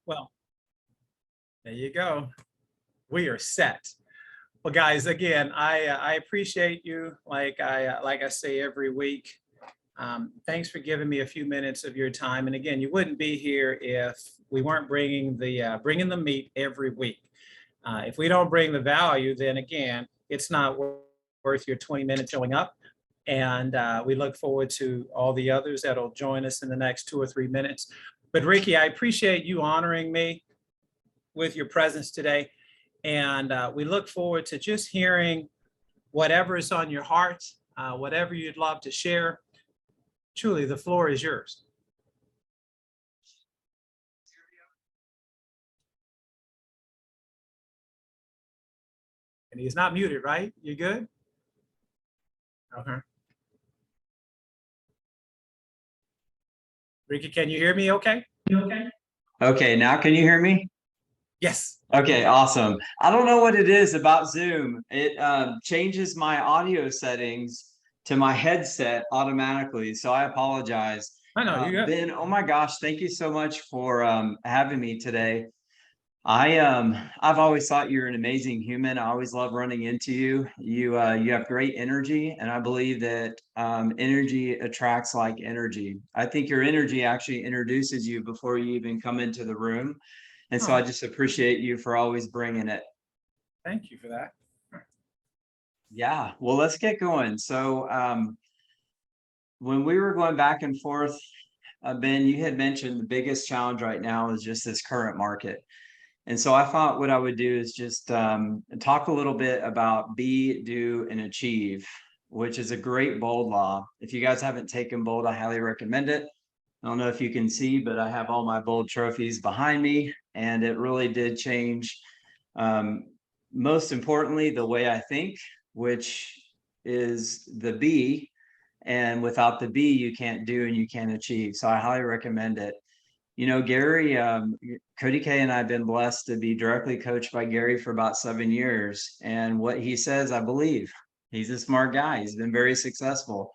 Well, there you go. We are set. Well, guys, again, I appreciate you. Like I say every week. Thanks for giving me a few minutes of your time. And again, you wouldn't be here if we weren't bringing the meat every week. If we don't bring the value, then again, it's not worth your 20 minutes showing up. And we look forward to all the others that'll join us in the next 2 or 3 minutes. But Ricky, I appreciate you honoring me with your presence today. And we look forward to just hearing whatever is on your heart, whatever you'd love to share. Truly, the floor is yours. And he's not muted, right? You good? Okay. Ricky, can you hear me okay? Okay, now can you hear me? Yes. Okay, awesome. I don't know what it is about Zoom. It changes my audio settings to my headset automatically, so I apologize. I know, you good. Ben, oh my gosh, thank you so much for having me today. I've always thought you're an amazing human. I always love running into you. You have great energy, and I believe that energy attracts like energy. I think your energy actually introduces you before you even come into the room. And so I just appreciate you for always bringing it. Thank you for that. Yeah, well, let's get going. So when we were going back and forth, Ben, you had mentioned the biggest challenge right now is just this current market. And so I thought what I would do is just talk a little bit about be, do, and achieve, which is a great bold law. If you guys haven't taken bold, I highly recommend it. I don't know if you can see, but I have all my bold trophies behind me, and it really did change. Most importantly, the way I think, which is the B, and without the B, you can't do and you can't achieve. So I highly recommend it. You know, Gary, Cody K and I have been blessed to be directly coached by Gary for about 7 years. And what he says, I believe. He's a smart guy. He's been very successful.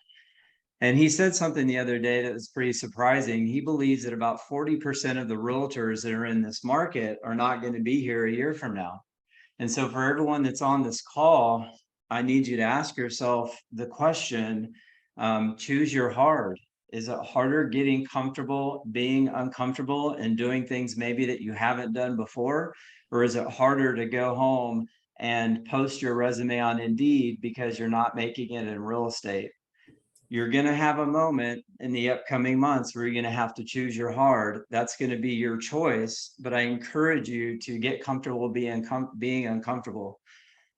And he said something the other day that was pretty surprising. He believes that about 40% of the realtors that are in this market are not going to be here a year from now. And so for everyone that's on this call, I need you to ask yourself the question, choose your hard. Is it harder getting comfortable, being uncomfortable, and doing things maybe that you haven't done before? Or is it harder to go home and post your resume on Indeed because you're not making it in real estate? You're going to have a moment in the upcoming months where you're going to have to choose your hard. That's going to be your choice. But I encourage you to get comfortable being uncomfortable,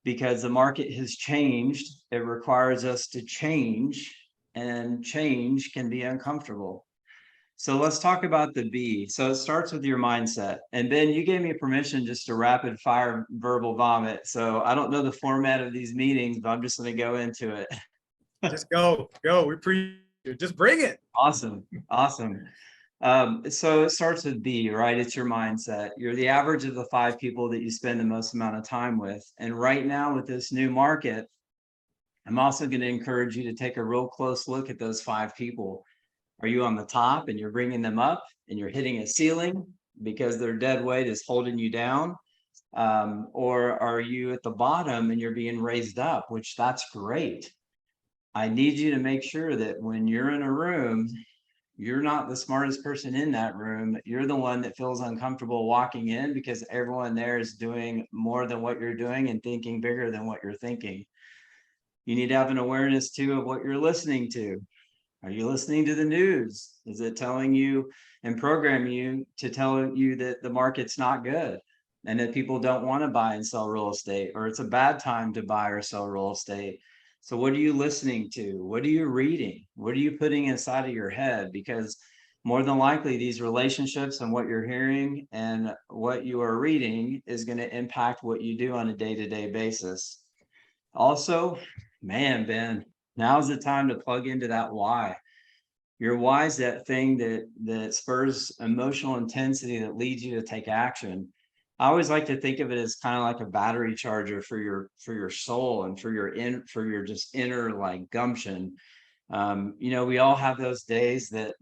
because the market has changed. It requires us to change, and change can be uncomfortable. So let's talk about the B. So it starts with your mindset. And Ben, you gave me permission just to rapid fire verbal vomit. So I don't know the format of these meetings, but I'm just going to go into it. Just go. We appreciate it. Just bring it. Awesome. So it starts with B, right? It's your mindset. You're the average of the 5 people that you spend the most amount of time with. And right now with this new market, I'm also going to encourage you to take a real close look at those 5 people. Are you on the top and you're bringing them up and you're hitting a ceiling because their dead weight is holding you down? Or are you at the bottom and you're being raised up, which that's great. I need you to make sure that when you're in a room, you're not the smartest person in that room. You're the one that feels uncomfortable walking in because everyone there is doing more than what you're doing and thinking bigger than what you're thinking. You need to have an awareness too of what you're listening to. Are you listening to the news? Is it telling you and programming you to tell you that the market's not good and that people don't want to buy and sell real estate, or it's a bad time to buy or sell real estate? So what are you listening to? What are you reading? What are you putting inside of your head? Because more than likely these relationships and what you're hearing and what you are reading is going to impact what you do on a day-to-day basis. Also, man, Ben, now's the time to plug into that why. Your why is that thing that spurs emotional intensity that leads you to take action. I always like to think of it as kind of like a battery charger for your soul and for your just inner like gumption. You know, we all have those days that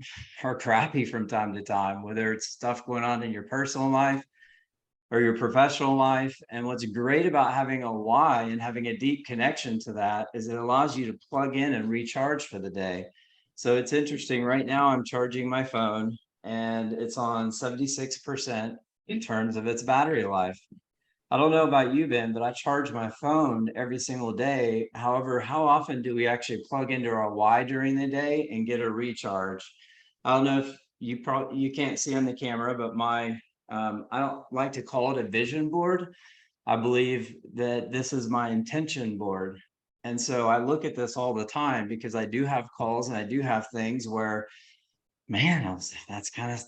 are crappy from time to time, whether it's stuff going on in your personal life or your professional life. And what's great about having a why and having a deep connection to that is it allows you to plug in and recharge for the day. So it's interesting. Right now, I'm charging my phone and it's on 76% in terms of its battery life. I don't know about you, Ben, but I charge my phone every single day. However, how often do we actually plug into our why during the day and get a recharge? I don't know if you can't see on the camera, but my I don't like to call it a vision board. I believe that this is my intention board. And so I look at this all the time because I do have calls and I do have things where, man, that's kind of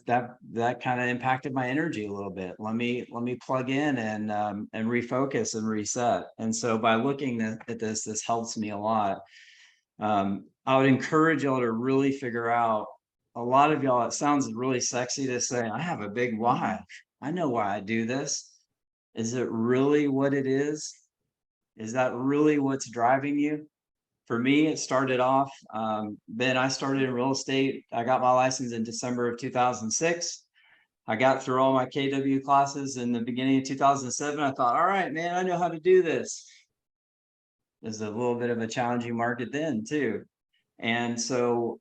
that kind of impacted my energy a little bit. Let me plug in and refocus and reset. And so by looking at this helps me a lot. I would encourage y'all to really figure out. A lot of y'all, it sounds really sexy to say, I have a big why. I know why I do this. Is it really what it is? Is that really what's driving you? For me, it started off, Ben, I started in real estate. I got my license in December of 2006. I got through all my KW classes in the beginning of 2007. I thought, all right, man, I know how to do this. There's a little bit of a challenging market then too. And so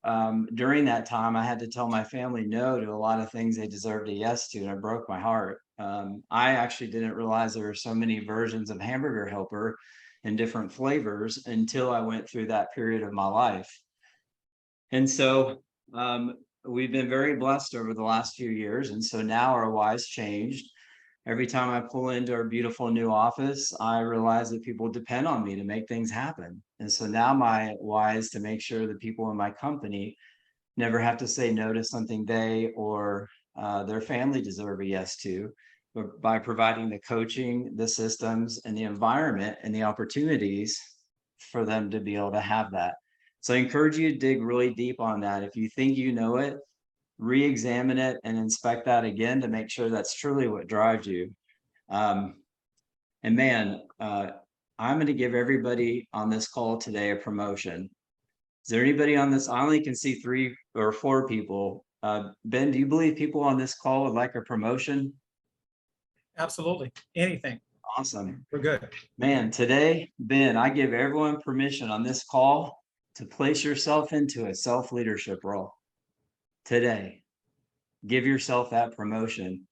during that time, I had to tell my family no to a lot of things they deserved a yes to, and it broke my heart. I actually didn't realize there were so many versions of hamburger helper and different flavors until I went through that period of my life. And so we've been very blessed over the last few years. And so now our why's changed. Every time I pull into our beautiful new office, I realize that people depend on me to make things happen. And so now my why is to make sure that people in my company never have to say no to something they or their family deserve a yes to, but by providing the coaching, the systems, and the environment and the opportunities for them to be able to have that. So I encourage you to dig really deep on that. If you think you know it, re-examine it and inspect that again to make sure that's truly what drives you. And man, I'm going to give everybody on this call today a promotion. Is there anybody on this? I only can see 3 or 4 people. Ben, do you believe people on this call would like a promotion? Absolutely. Anything. Awesome. We're good. Man, today, Ben, I give everyone permission on this call to place yourself into a self-leadership role. Today, give yourself that promotion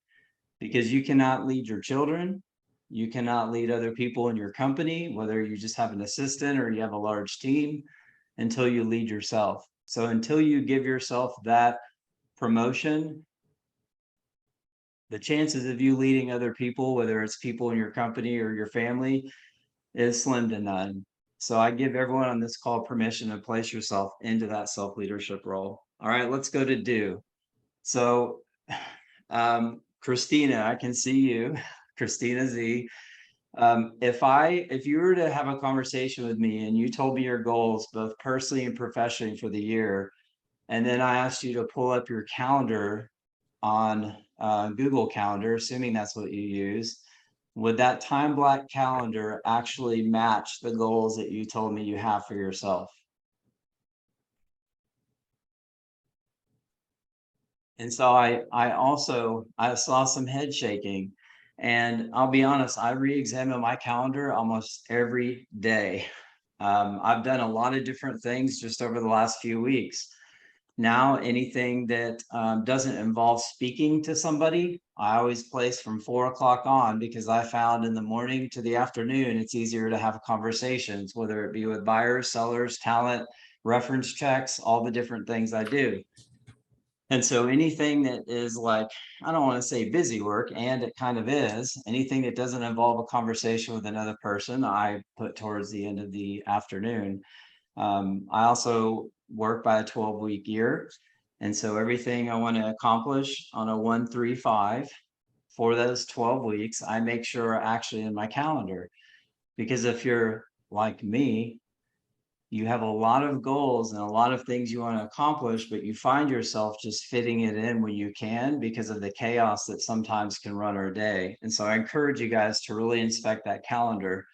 because you cannot lead your children. You cannot lead other people in your company, whether you just have an assistant or you have a large team, until you lead yourself. So until you give yourself that promotion, the chances of you leading other people, whether it's people in your company or your family, is slim to none. So I give everyone on this call permission to place yourself into that self-leadership role. All right, let's go to do. So Christina, I can see you. Christina Z. If you were to have a conversation with me and you told me your goals, both personally and professionally for the year, and then I asked you to pull up your calendar on Google Calendar, assuming that's what you use, would that time block calendar actually match the goals that you told me you have for yourself? And so I saw some head shaking, and I'll be honest, I re-examine my calendar almost every day. I've done a lot of different things just over the last few weeks. Now, anything that doesn't involve speaking to somebody, I always place from 4 o'clock on, because I found in the morning to the afternoon, it's easier to have conversations, whether it be with buyers, sellers, talent, reference checks, all the different things I do. And so anything that is like, I don't want to say busy work, and it kind of is, anything that doesn't involve a conversation with another person, I put towards the end of the afternoon. I also work by a 12-week year. And so everything I want to accomplish on a 1-3-5 for those 12 weeks, I make sure are actually in my calendar. Because if you're like me, you have a lot of goals and a lot of things you want to accomplish, but you find yourself just fitting it in when you can because of the chaos that sometimes can run our day. And so I encourage you guys to really inspect that calendar.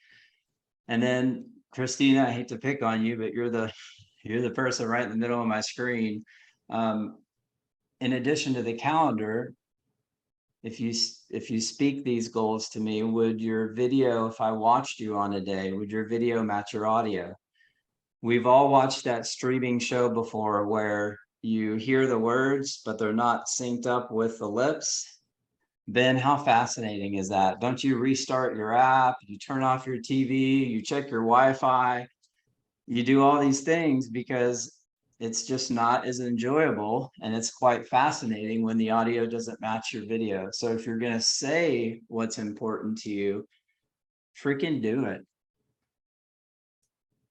And then Christina, I hate to pick on you, but You're the person right in the middle of my screen. Um, in addition to the calendar, if you speak these goals to me, would your video, if I watched you on a day, would your video match your audio? We've all watched that streaming show before where you hear the words, but they're not synced up with the lips. Ben, how fascinating is that? Don't you restart your app, you turn off your TV, you check your Wi-Fi, you do all these things because it's just not as enjoyable, and it's quite fascinating when the audio doesn't match your video. So if you're going to say what's important to you, freaking do it.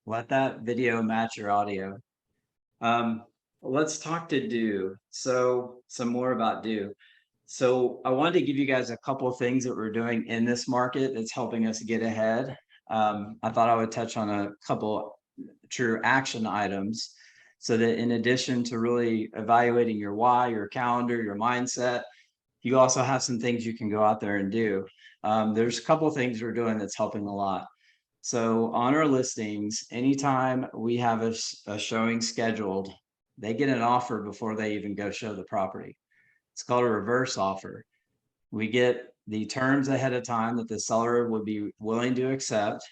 Let that video match your audio. Um, let's talk to Do. So some more about Do. So I wanted to give you guys a couple of things that we're doing in this market that's helping us get ahead. I thought I would touch on a couple true action items so that in addition to really evaluating your why, your calendar, your mindset, you also have some things you can go out there and do. There's a couple of things we're doing that's helping a lot. So on our listings, anytime we have a showing scheduled, they get an offer before they even go show the property. It's called a reverse offer. We get the terms ahead of time that the seller would be willing to accept.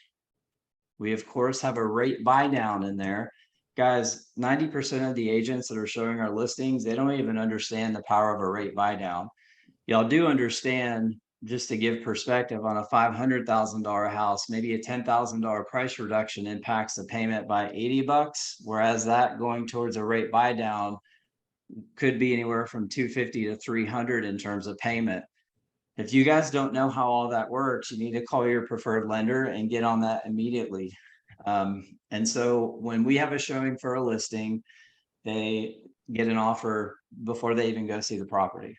We, of course, have a rate buy down in there. Guys, 90% of the agents that are showing our listings, they don't even understand the power of a rate buy down. Y'all do understand, just to give perspective, on a $500,000 house, maybe a $10,000 price reduction impacts the payment by $80, whereas that going towards a rate buy down could be anywhere from 250 to 300 in terms of payment. If you guys don't know how all that works, you need to call your preferred lender and get on that immediately. And so when we have a showing for a listing, they get an offer before they even go see the property.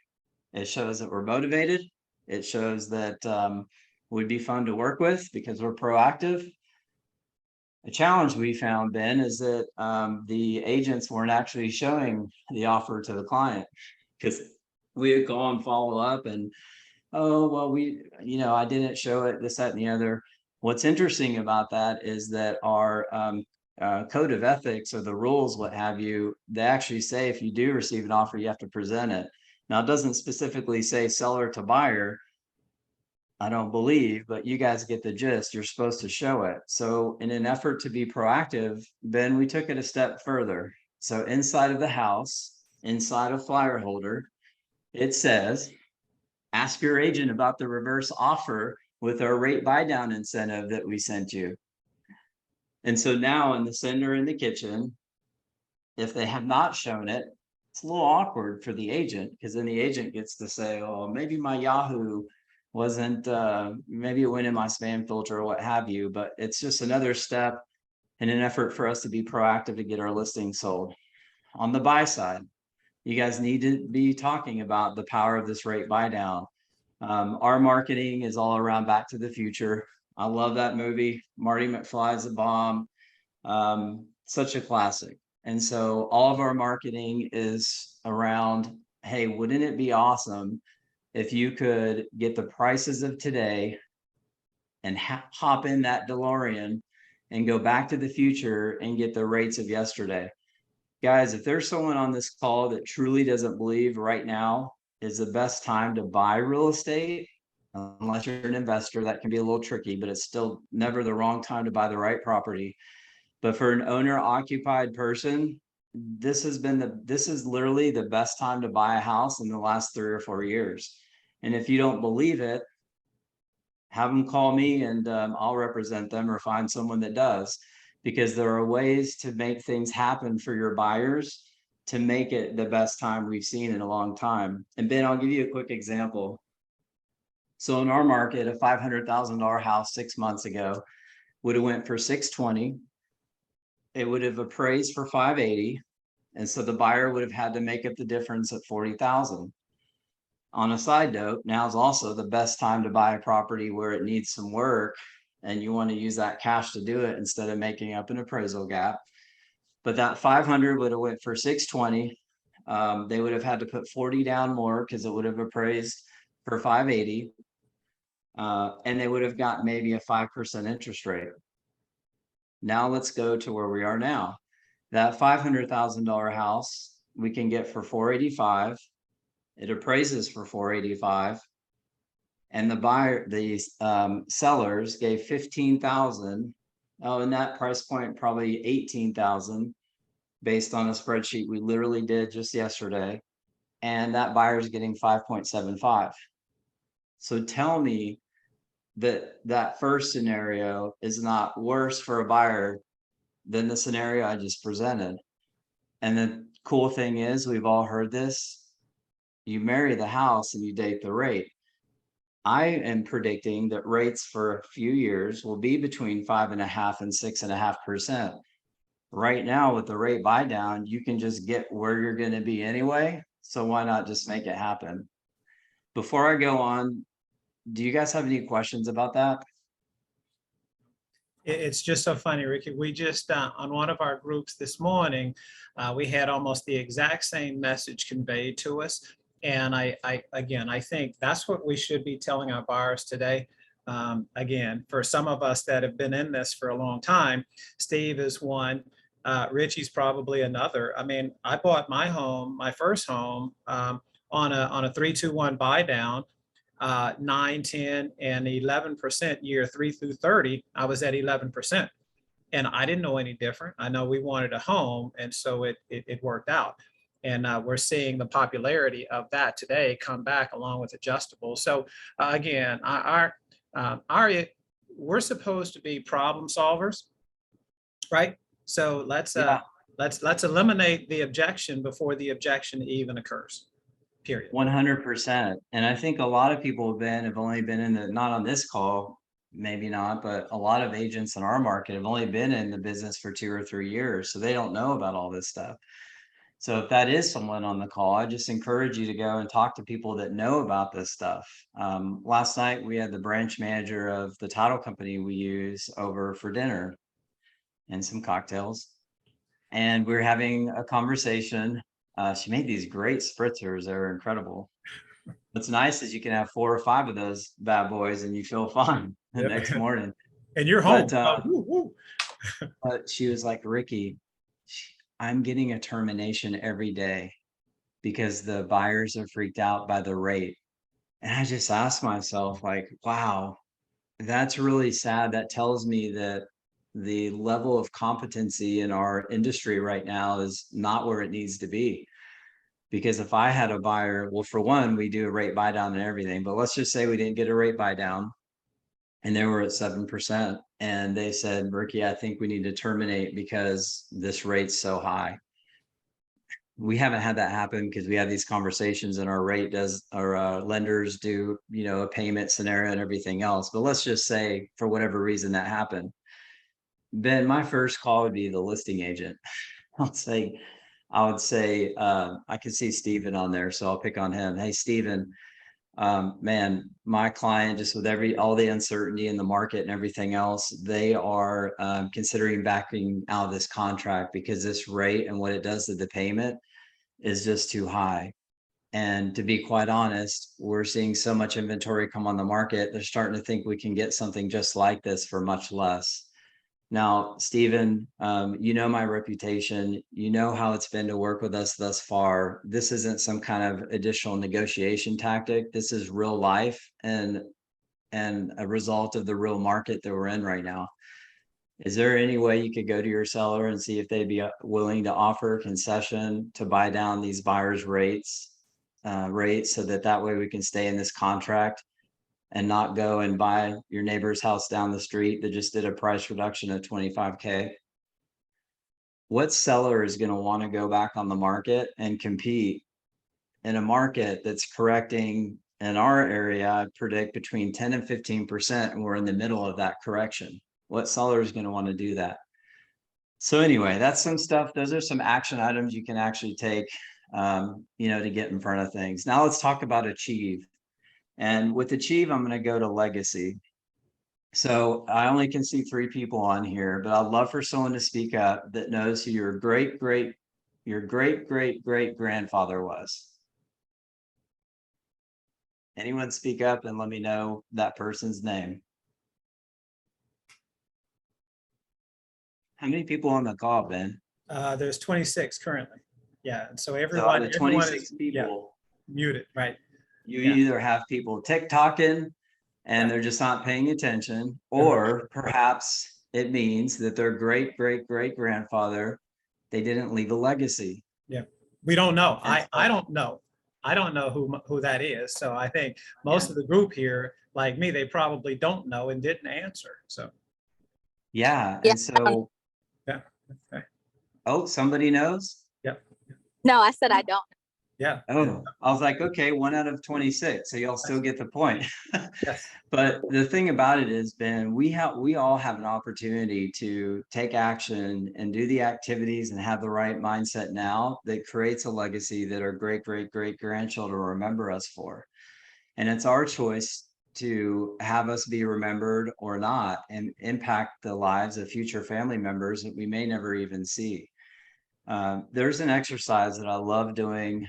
It shows that we're motivated. It shows that we'd be fun to work with because we're proactive. A challenge we found, Ben, is that the agents weren't actually showing the offer to the client because we would call and follow up and, oh, well, I didn't show it, this, that, and the other. What's interesting about that is that our code of ethics or the rules, what have you, they actually say if you do receive an offer, you have to present it. Now, it doesn't specifically say seller to buyer, I don't believe, but you guys get the gist. You're supposed to show it. So in an effort to be proactive, Ben, we took it a step further. So inside of the house, inside of flyer holder, it says, ask your agent about the reverse offer with our rate buy down incentive that we sent you. And so now in the sender in the kitchen, if they have not shown it, it's a little awkward for the agent because then the agent gets to say, oh, maybe my Yahoo wasn't, maybe it went in my spam filter or what have you, but it's just another step in an effort for us to be proactive to get our listing sold. On the buy side, you guys need to be talking about the power of this rate buy down. Our marketing is all around Back to the Future. I love that movie. Marty McFly's a bomb. Such a classic. And so all of our marketing is around, hey, wouldn't it be awesome if you could get the prices of today and hop in that DeLorean and go back to the future and get the rates of yesterday? Guys, if there's someone on this call that truly doesn't believe right now is the best time to buy real estate, unless you're an investor, that can be a little tricky, but it's still never the wrong time to buy the right property. But for an owner occupied person, this is literally the best time to buy a house in the last 3 or 4 years. And if you don't believe it, have them call me and I'll represent them or find someone that does, because there are ways to make things happen for your buyers to make it the best time we've seen in a long time. And Ben, I'll give you a quick example. So in our market, a $500,000 house 6 months ago would have went for 620. It would have appraised for 580. And so the buyer would have had to make up the difference at 40,000. On a side note, now is also the best time to buy a property where it needs some work and you want to use that cash to do it instead of making up an appraisal gap. But that 500 would have went for 620. They would have had to put 40 down more because it would have appraised for 580. And they would have got maybe a 5% interest rate. Now let's go to where we are now. That $500,000 house we can get for 485. It appraises for 485. And the sellers gave 15,000. Oh, and that price point probably 18,000 based on a spreadsheet we literally did just yesterday. And that buyer's getting 5.75. So tell me that that first scenario is not worse for a buyer than the scenario I just presented. And the cool thing is, we've all heard this: you marry the house and you date the rate. I am predicting that rates for a few years will be between 5.5% and 6.5%. Right now, with the rate buy down, you can just get where you're going to be anyway. So why not just make it happen? Before I go on, do you guys have any questions about that? It's just so funny, Ricky. We just, on one of our groups this morning, we had almost the exact same message conveyed to us. And again, I think that's what we should be telling our buyers today. Again, for some of us that have been in this for a long time, Steve is one, Richie's probably another. I mean, I bought my home, my first home, on a 3-2-1 buy down. 9, 10, and 11% year 3 through 30. I was at 11%, and I didn't know any different. I know we wanted a home, and so it worked out. And we're seeing the popularity of that today come back along with adjustable. So again, we're supposed to be problem solvers, right? So let's eliminate the objection before the objection even occurs. Period. 100%. And I think a lot of people have only been in not on this call, maybe not, but a lot of agents in our market have only been in the business for 2 or 3 years. So they don't know about all this stuff. So if that is someone on the call, I just encourage you to go and talk to people that know about this stuff. Last night, we had the branch manager of the title company we use over for dinner and some cocktails. And we were having a conversation. She made these great spritzers. They were incredible. What's nice is you can have 4 or 5 of those bad boys and you feel fine the next morning. And you're home. But she was like, Ricky, I'm getting a termination every day because the buyers are freaked out by the rate. And I just asked myself, like, wow, that's really sad. That tells me that the level of competency in our industry right now is not where it needs to be. Because if I had a buyer, well, for one, we do a rate buy down and everything, but let's just say we didn't get a rate buy down and they were at 7% and they said, Ricky, I think we need to terminate because this rate's so high. We haven't had that happen because we have these conversations and our lenders do, a payment scenario and everything else. But let's just say for whatever reason that happened. Then my first call would be the listing agent. I would say, I could see Steven on there, so I'll pick on him. Hey, Steven, man, my client, just with all the uncertainty in the market and everything else, they are considering backing out of this contract because this rate and what it does to the payment is just too high. And to be quite honest, we're seeing so much inventory come on the market. They're starting to think we can get something just like this for much less. Now, Stephen, my reputation, how it's been to work with us thus far. This isn't some kind of additional negotiation tactic. This is real life and a result of the real market that we're in right now. Is there any way you could go to your seller and see if they'd be willing to offer a concession to buy down these buyers' rates so that way we can stay in this contract and not go and buy your neighbor's house down the street that just did a price reduction of 25K? What seller is going to want to go back on the market and compete in a market that's correcting in our area? I predict between 10 and 15%, and we're in the middle of that correction. What seller is going to want to do that? So anyway, that's some stuff. Those are some action items you can actually take, to get in front of things. Now let's talk about Achieve. And with Achieve, I'm going to go to Legacy. So I only can see 3 people on here, but I'd love for someone to speak up that knows who your great grandfather was. Anyone speak up and let me know that person's name. How many people on the call, Ben? There's 26 currently. Yeah, and so So out everyone, of everyone 26 is, yeah, people, muted, right? you Yeah. either have people TikToking and Yeah. they're just not paying attention, Uh-huh. or perhaps it means that their great great great grandfather, they didn't leave a legacy. Yeah. We don't know. And I so, don't know. I don't know who that is. So I think yeah, most of the group here, like me, they probably don't know and didn't answer. So yeah. Yeah. And so, yeah. Okay. oh, somebody knows. Yeah. No, I said I don't. Yeah. Oh, I was like, okay, 1 out of 26. So y'all still get the point. Yes. But the thing about it is, Ben, we all have an opportunity to take action and do the activities and have the right mindset now that creates a legacy that our great great great grandchildren remember us for. And it's our choice to have us be remembered or not and impact the lives of future family members that we may never even see. There's an exercise that I love doing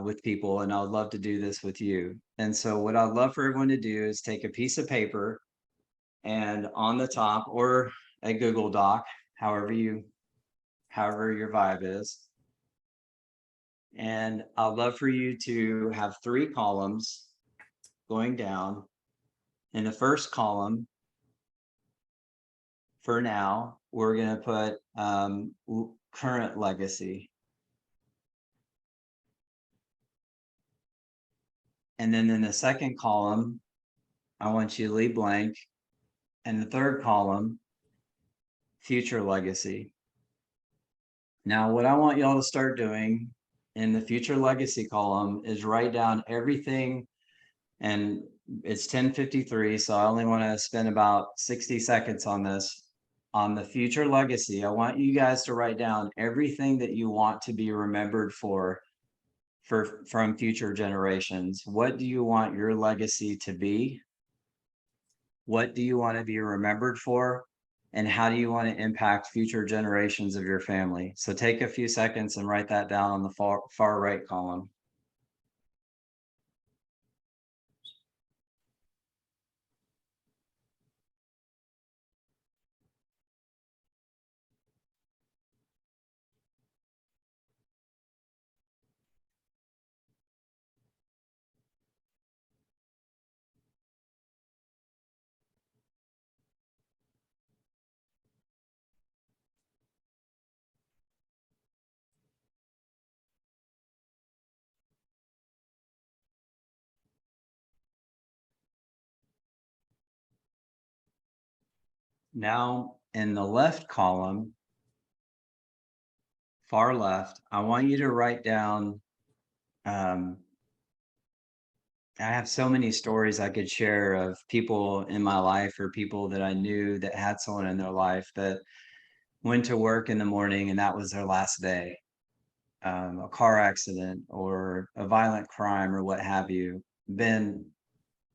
with people, and I would love to do this with you. And so, what I'd love for everyone to do is take a piece of paper and on the top, or a Google Doc, however your vibe is. And I'd love for you to have 3 columns going down. In the first column, for now, we're going to put current legacy. And then in the second column, I want you to leave blank. And the third column, future legacy. Now, what I want y'all to start doing in the future legacy column is write down everything. And it's 10:53, so I only want to spend about 60 seconds on this. On the future legacy, I want you guys to write down everything that you want to be remembered for from future generations. What do you want your legacy to be? What do you want to be remembered for? And how do you want to impact future generations of your family? So take a few seconds and write that down on the far right column. Now, in the left column, far left, I want you to write down. I have so many stories I could share of people in my life or people that I knew that had someone in their life that went to work in the morning and that was their last day. A car accident or a violent crime or what have you. Then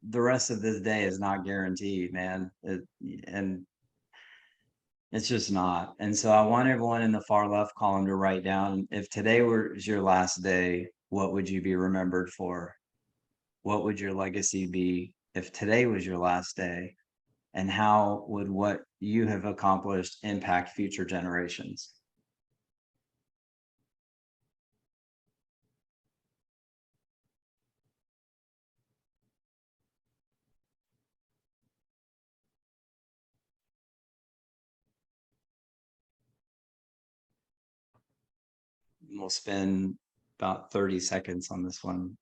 the rest of this day is not guaranteed, man. And it's just not. And so I want everyone in the far left column to write down, if today was your last day, what would you be remembered for? What would your legacy be if today was your last day? And how would what you have accomplished impact future generations? We'll spend about 30 seconds on this one.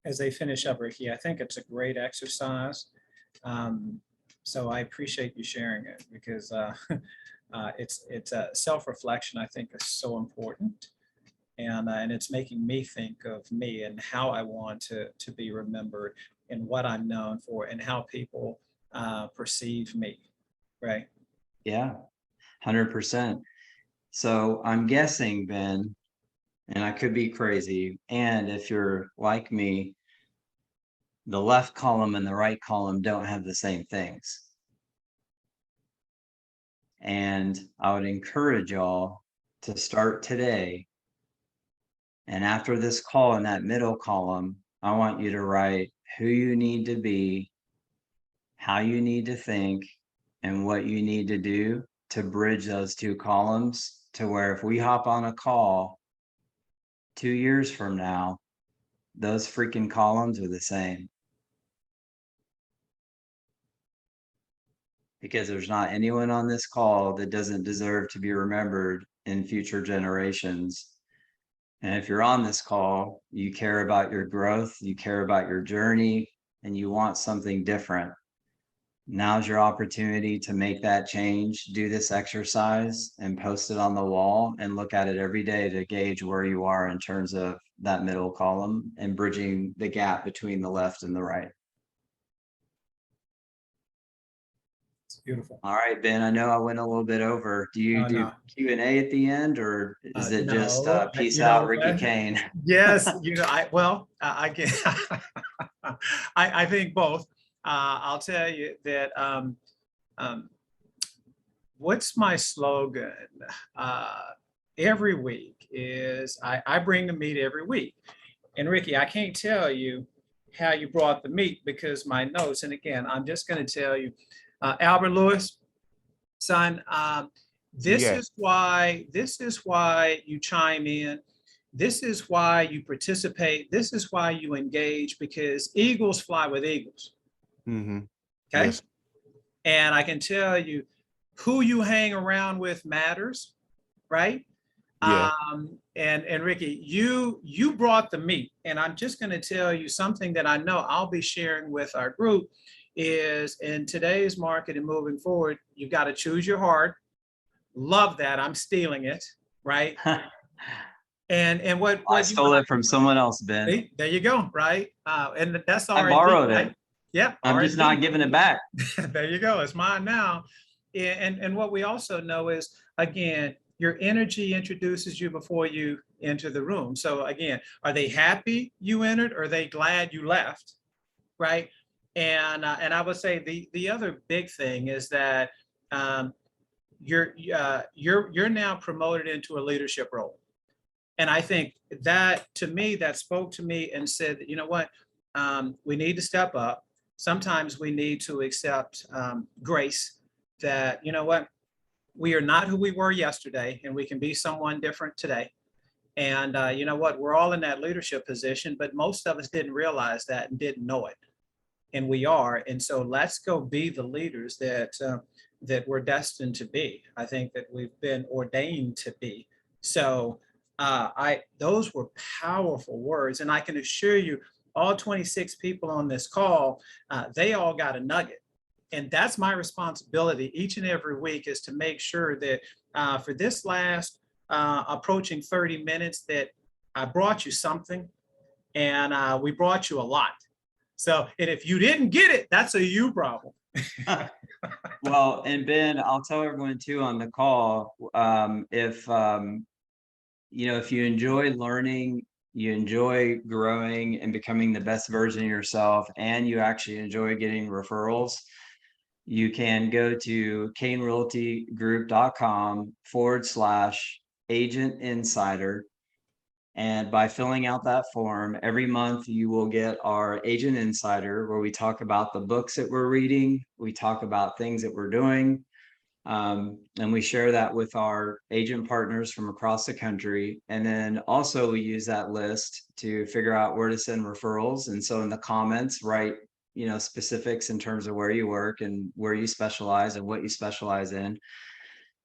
As they finish up, Ricky, I think it's a great exercise. So I appreciate you sharing it because it's a self-reflection I think is so important. And it's making me think of me and how I want to be remembered and what I'm known for and how people perceive me, right? Yeah, 100%. So I'm guessing, Ben, and I could be crazy, and if you're like me, the left column and the right column don't have the same things. And I would encourage y'all to start today. And after this call in that middle column, I want you to write who you need to be, how you need to think, and what you need to do to bridge those two columns to where if we hop on a call 2 years from now, those freaking columns are the same. Because there's not anyone on this call that doesn't deserve to be remembered in future generations. And if you're on this call, you care about your growth, you care about your journey, and you want something different. Now's your opportunity to make that change, do this exercise and post it on the wall and look at it every day to gauge where you are in terms of that middle column and bridging the gap between the left and the right. It's beautiful. All right, Ben, I know I went a little bit over. Do you Oh, do no. Q&A at the end, or is it just No, peace you out, know, Ricky Cain? yes, I can, I think both. I'll tell you that, what's my slogan? Every week is, I bring the meat every week. And Ricky, I can't tell you how you brought the meat because my notes, and again, I'm just going to tell you, Albert Lewis, son, this Yes. is why you chime in. This is why you participate. This is why you engage, because eagles fly with eagles. Mm-hmm. Okay. Yes. And I can tell you who you hang around with matters, right? Yeah. And Ricky, you brought the meat, and I'm just going to tell you something that I know I'll be sharing with our group is in today's market and moving forward, you've got to choose your heart. Love that. I'm stealing it, right? And what I you stole it from someone else, Ben. See, there you go, right? And that's I R&D, borrowed right? it. Yeah, I'm just R&D. not giving it back. There you go. It's mine now. And what we also know is, again, your energy introduces you before you enter the room. So again, are they happy you entered? Or are they glad you left? Right? And I would say the other big thing is that you're now promoted into a leadership role. And I think that, to me, that spoke to me and said, you know what, we need to step up. Sometimes we need to accept grace that, you know what, we are not who we were yesterday, and we can be someone different today. And you know what, we're all in that leadership position, but most of us didn't realize that and didn't know it. And we are. And so let's go be the leaders that that we're destined to be. I think that we've been ordained to be. So those were powerful words. And I can assure you, all 26 people on this call, they all got a nugget. And that's my responsibility each and every week, is to make sure that for this last approaching 30 minutes, that I brought you something, and we brought you a lot. So, and if you didn't get it, that's a you problem. Well, and Ben, I'll tell everyone too on the call, if if you enjoy learning, you enjoy growing and becoming the best version of yourself, and you actually enjoy getting referrals, you can go to cainrealtygroup.com/agent insider. And by filling out that form, every month you will get our Agent Insider, where we talk about the books that we're reading, we talk about things that we're doing, and we share that with our agent partners from across the country. And then also we use that list to figure out where to send referrals. And so in the comments, write specifics in terms of where you work and where you specialize and what you specialize in.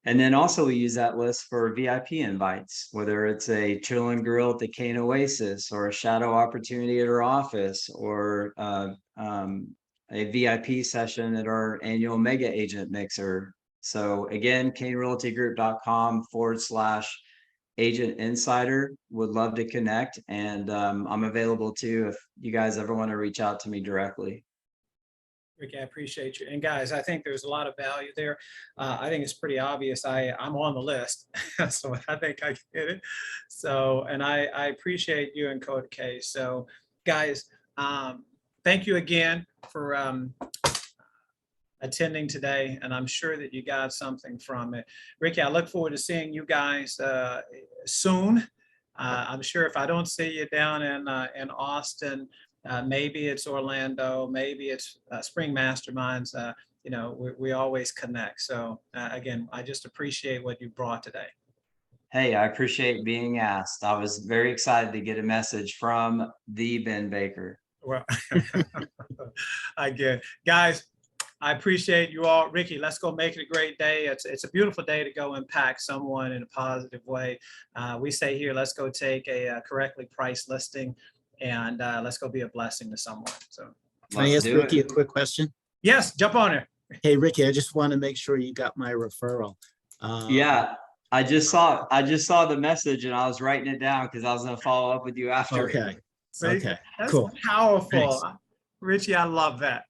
And then also we use that list for VIP invites, whether it's a chill and grill at the Cain Oasis, or a shadow opportunity at our office, or a VIP session at our annual mega agent mixer. So again, cainrealtygroup.com/agent insider. Would love to connect. And I'm available too if you guys ever want to reach out to me directly. Ricky, I appreciate you. And guys, I think there's a lot of value there. I think it's pretty obvious. I'm on the list, so I think I get it. So, and I appreciate you and Code K. So guys, thank you again for attending today. And I'm sure that you got something from it. Ricky, I look forward to seeing you guys soon. I'm sure if I don't see you down in Austin, Maybe it's Orlando, maybe it's Spring Masterminds. We always connect. So again, I just appreciate what you brought today. Hey, I appreciate being asked. I was very excited to get a message from the Ben Baker. Well, again, guys, I appreciate you all. Ricky, let's go make it a great day. It's a beautiful day to go impact someone in a positive way. We say here, let's go take a correctly priced listing and let's go be a blessing to someone. So Can I ask Ricky a quick question? yes, jump on it. Hey, Ricky, I just want to make sure you got my referral. Yeah, I just saw the message and I was writing it down because I was going to follow up with you after. Okay. See? Okay. That's Cool. powerful. Thanks. Richie, I love that.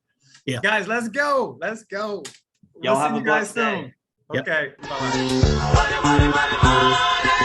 Yeah. Guys, let's go. Let's go. Y'all We'll have see a you guys blessed day. soon. Yep. Okay. Bye-bye.